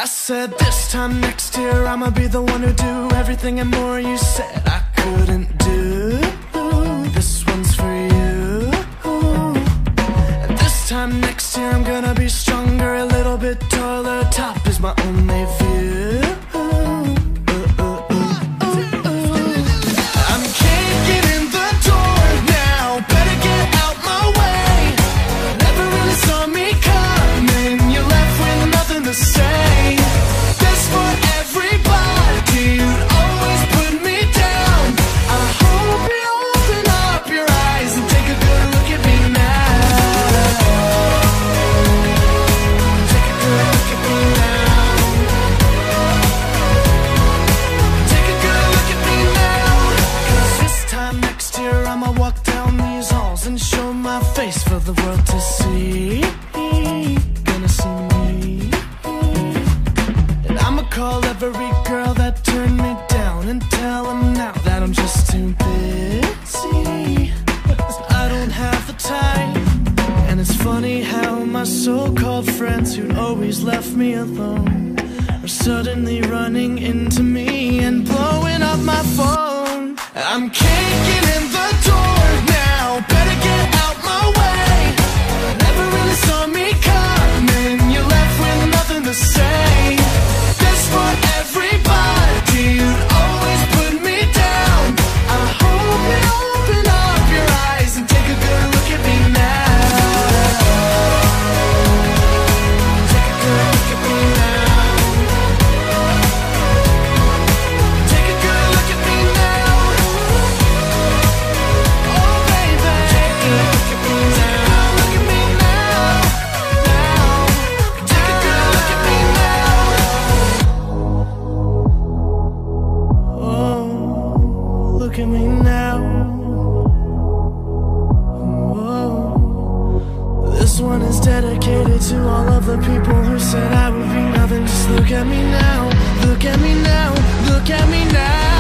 I said this time next year I'ma be the one who do everything and more you said I couldn't do. This one's for you. And this time next year I'm gonna be stronger, a little bit taller. Top is my only view. I'm kicking in the door now, better get out my way. Never really saw me coming, you're left with nothing to say. This for everybody, you'd always put me down. I hope you open up your eyes and take a good look at me now. Take a good look at me now. Take a good look at me now. 'Cause this time next year I'ma walk down these halls and show my face for the world to see. Gonna see me. And I'ma call every girl that turned me down and tell them now that I'm just too busy. I don't have the time. And it's funny how my so-called friends who'd always left me alone are suddenly running into me and blowing up my phone. I'm kicking in the door now, better get out my way. Never really saw me coming, you're left with nothing to say. This for everybody, you'd always put me down. I hope you open up your eyes and take a good look at me now. Take a good look at me now. Take a good look at me now. Oh baby, take a good look at me now. Look at me now, now. Take a good look at me now. Oh, look at me now. Whoa. This one is dedicated to all of the people who said I would be nothing. Just look at me now. Look at me now. Look at me now.